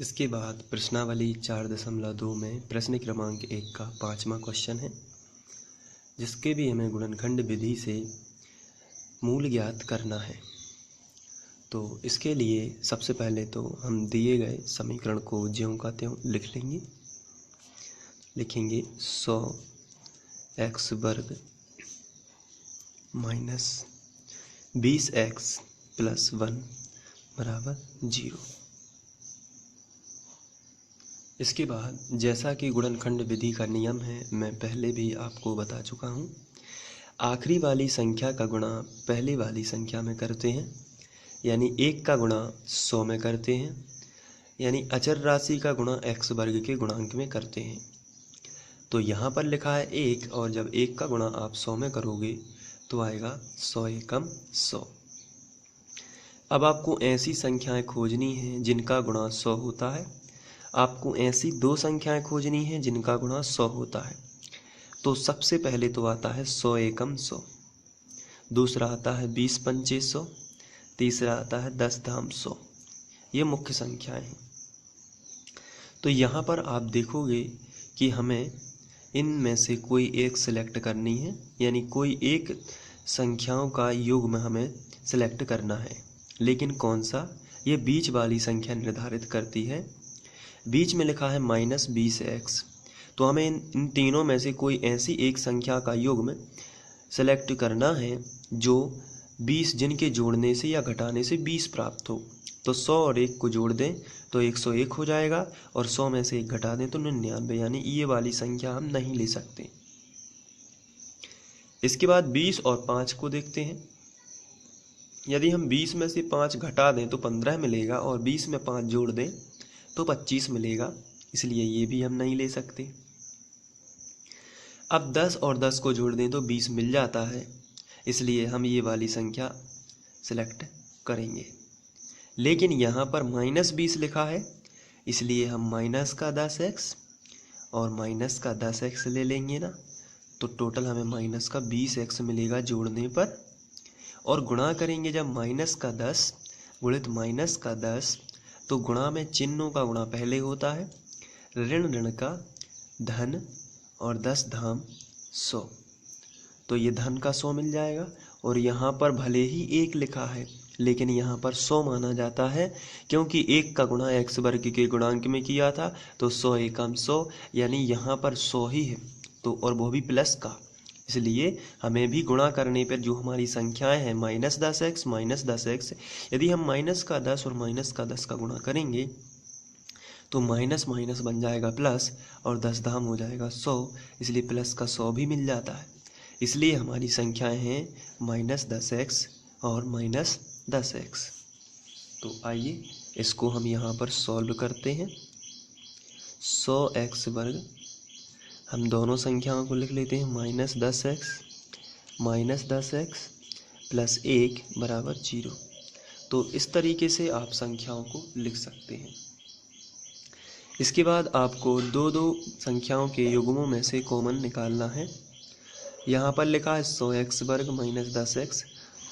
इसके बाद प्रश्नावली 4.2 में प्रश्न क्रमांक 1 का 5वां क्वेश्चन है, जिसके भी हमें गुणनखंड विधि से मूल ज्ञात करना है। तो इसके लिए सबसे पहले तो हम दिए गए समीकरण को ज्यों का त्यों लिख लेंगे। लिखेंगे 100x² माइनस 20x + 1 = 0। इसके बाद जैसा कि गुणनखंड विधि का नियम है, मैं पहले भी आपको बता चुका हूँ, आखिरी वाली संख्या का गुणा पहली वाली संख्या में करते हैं, यानी 1 का गुणा 100 में करते हैं, यानी अचर राशि का गुणा x² के गुणांक में करते हैं। तो यहाँ पर लिखा है 1, और जब 1 का गुणा आप 100 में करोगे तो आएगा 100 एकम 100। अब आपको ऐसी संख्याएं खोजनी हैं जिनका गुणा 100 होता है। आपको ऐसी 2 संख्याएं खोजनी हैं जिनका गुणा 100 होता है। तो सबसे पहले तो आता है 100 एकम 100, दूसरा आता है 20 पंचे 100, तीसरा आता है 10 धाम 100। ये मुख्य संख्याएं हैं। तो यहाँ पर आप देखोगे कि हमें इनमें से कोई एक सिलेक्ट करनी है, यानी कोई एक संख्याओं का युग्म हमें सिलेक्ट करना है। लेकिन कौन सा? ये बीच वाली संख्या निर्धारित करती है। बीच में लिखा है -20x, तो हमें इन तीनों में से कोई ऐसी एक संख्या का युग्म सेलेक्ट करना है जो 20, जिनके जोड़ने से या घटाने से 20 प्राप्त हो। तो 100 और 1 को जोड़ दें तो 101 हो जाएगा, और 100 में से 1 घटा दें तो 99, यानी ये वाली संख्या हम नहीं ले सकते। इसके बाद 20 और 5 को देखते हैं। यदि हम 20 में से 5 घटा दें तो 15 मिलेगा, और 20 में 5 जोड़ दें तो 25 मिलेगा, इसलिए ये भी हम नहीं ले सकते। अब 10 और 10 को जोड़ दें तो 20 मिल जाता है, इसलिए हम ये वाली संख्या सेलेक्ट करेंगे। लेकिन यहाँ पर -20 लिखा है, इसलिए हम माइनस का 10x और माइनस का 10x ले लेंगे ना, तो टोटल हमें माइनस का 20x मिलेगा जोड़ने पर। और गुणा करेंगे जब माइनस का 10 गुणित माइनस का 10, तो गुणा में चिन्हों का गुणा पहले होता है, ऋण ऋण का धन और 10 धाम 100, तो ये धन का 100 मिल जाएगा। और यहाँ पर भले ही 1 लिखा है, लेकिन यहाँ पर 100 माना जाता है, क्योंकि 1 का गुणा x² के गुणांक में किया था, तो 100 एकम 100, यानी यहाँ पर 100 ही है, तो और वो भी प्लस का। इसलिए हमें भी गुणा करने पर जो हमारी संख्याएं हैं -10x -10x, यदि हम माइनस का 10 और माइनस का 10 का गुणा करेंगे तो माइनस माइनस बन जाएगा प्लस, और 10 धाम हो जाएगा 100, इसलिए प्लस का 100 भी मिल जाता है। इसलिए हमारी संख्याएं हैं -10x और -10x। तो आइए इसको हम यहाँ पर सॉल्व करते हैं। 100x² हम दोनों संख्याओं को लिख लेते हैं, -10x + 1 = 0। तो इस तरीके से आप संख्याओं को लिख सकते हैं। इसके बाद आपको दो संख्याओं के युग्मों में से कॉमन निकालना है। यहाँ पर लिखा है 100x² - 10x,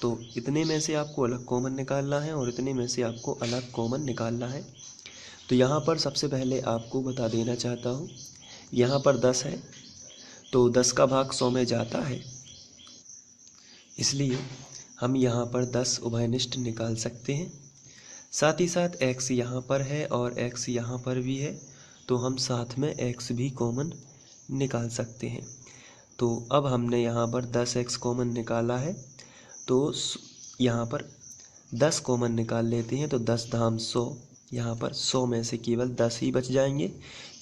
तो इतने में से आपको अलग कॉमन निकालना है और इतने में से आपको अलग कॉमन निकालना है। तो यहाँ पर सबसे पहले आपको बता देना चाहता हूँ, यहाँ पर 10 है, तो 10 का भाग 100 में जाता है, इसलिए हम यहाँ पर 10 उभयनिष्ठ निकाल सकते हैं। साथ ही साथ x यहाँ पर है और x यहाँ पर भी है, तो हम साथ में x भी कॉमन निकाल सकते हैं। तो अब हमने यहाँ पर 10x कॉमन निकाला है, तो यहाँ पर 10 कॉमन निकाल लेते हैं, तो 10 धाम 100, यहाँ पर 100 में से केवल 10 ही बच जाएंगे,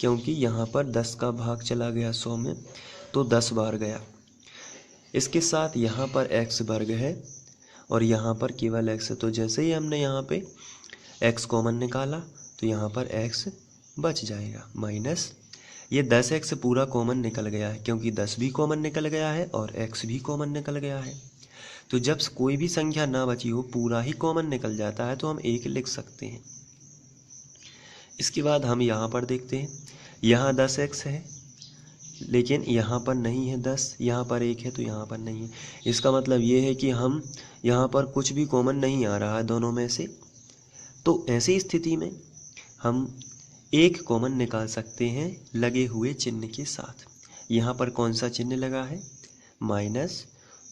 क्योंकि यहाँ पर 10 का भाग चला गया 100 में, तो 10 बार गया। इसके साथ यहाँ पर x² है और यहाँ पर केवल x है, तो जैसे ही हमने यहाँ पे x कॉमन निकाला तो यहाँ पर x बच जाएगा, माइनस ये 10x पूरा कॉमन निकल गया है, क्योंकि 10 भी कॉमन निकल गया है और x भी कॉमन निकल गया है। तो जब कोई भी संख्या ना बची हो, पूरा ही कॉमन निकल जाता है, तो हम 1 लिख सकते हैं। इसके बाद हम यहाँ पर देखते हैं, यहाँ 10x है, लेकिन यहाँ पर नहीं है 10, यहाँ पर 1 है, तो यहाँ पर नहीं है। इसका मतलब ये है कि हम यहाँ पर कुछ भी कॉमन नहीं आ रहा है दोनों में से। तो ऐसी स्थिति में हम एक कॉमन निकाल सकते हैं लगे हुए चिन्ह के साथ। यहाँ पर कौन सा चिन्ह लगा है? माइनस,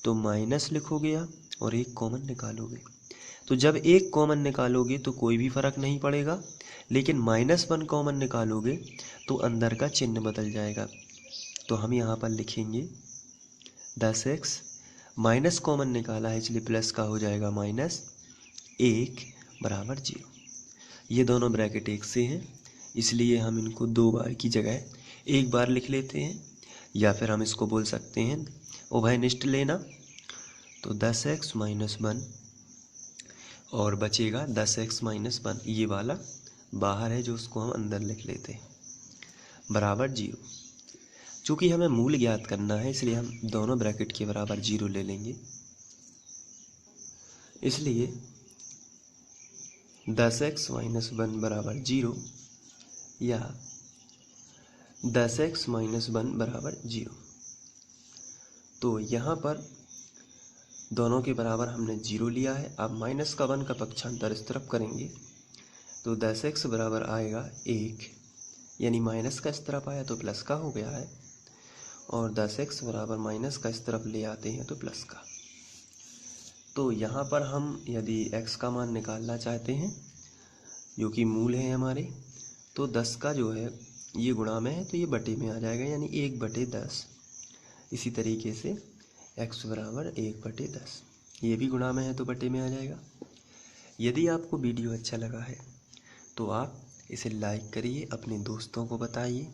तो माइनस लिखोगे आप और एक कॉमन निकालोगे। तो जब एक कॉमन निकालोगे तो कोई भी फर्क नहीं पड़ेगा, लेकिन -1 कॉमन निकालोगे तो अंदर का चिन्ह बदल जाएगा। तो हम यहाँ पर लिखेंगे 10x, माइनस कॉमन निकाला है इसलिए प्लस का हो जाएगा -1 बराबर 0। ये दोनों ब्रैकेट एक से हैं, इसलिए हम इनको 2 बार की जगह एक बार लिख लेते हैं, या फिर हम इसको बोल सकते हैं उभयनिष्ठ लेना। तो 10x - 1 और बचेगा 10x - 1, ये वाला बाहर है जो उसको हम अंदर लिख लेते हैं, बराबर 0। चूँकि हमें मूल ज्ञात करना है इसलिए हम दोनों ब्रैकेट के बराबर 0 ले लेंगे। इसलिए 10x - 1 बराबर 0 या 10x - 1 बराबर 0। तो यहाँ पर दोनों के बराबर हमने 0 लिया है। अब -1 का पक्षांतर इस तरफ करेंगे तो 10x बराबर आएगा 1, यानी माइनस का इस तरफ आया तो प्लस का हो गया है, और 10x बराबर माइनस का इस तरफ ले आते हैं तो प्लस का। तो यहाँ पर हम यदि x का मान निकालना चाहते हैं जो कि मूल है हमारे, तो 10 का जो है ये गुणा में है तो ये बटे में आ जाएगा, यानी 1/10। इसी तरीके से x बराबर 1/10, ये भी गुणा में है तो बटे में आ जाएगा। यदि आपको वीडियो अच्छा लगा है तो आप इसे लाइक करिए, अपने दोस्तों को बताइए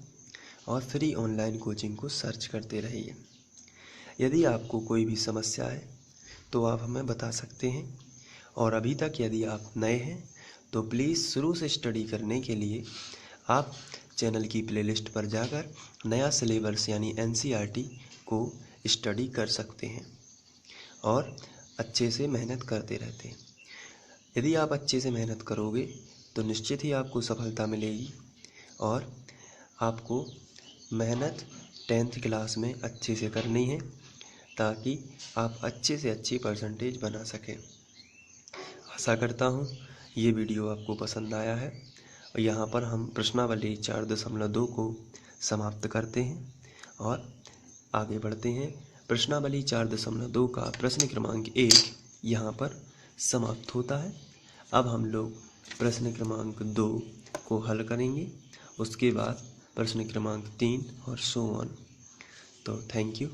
और फ्री ऑनलाइन कोचिंग को सर्च करते रहिए। यदि आपको कोई भी समस्या है तो आप हमें बता सकते हैं, और अभी तक यदि आप नए हैं तो प्लीज़ शुरू से स्टडी करने के लिए आप चैनल की प्लेलिस्ट पर जाकर नया सिलेबस यानी NCERT को स्टडी कर सकते हैं और अच्छे से मेहनत करते रहते हैं। यदि आप अच्छे से मेहनत करोगे तो निश्चित ही आपको सफलता मिलेगी, और आपको मेहनत 10th क्लास में अच्छे से करनी है ताकि आप अच्छे से अच्छी परसेंटेज बना सकें। आशा करता हूँ ये वीडियो आपको पसंद आया है, और यहाँ पर हम प्रश्नावली 4.2 को समाप्त करते हैं और आगे बढ़ते हैं। प्रश्नावली 4.2 का प्रश्न क्रमांक 1 यहाँ पर समाप्त होता है। अब हम लोग प्रश्न क्रमांक 2 को हल करेंगे, उसके बाद प्रश्न क्रमांक 3 और सो ऑन। तो थैंक यू।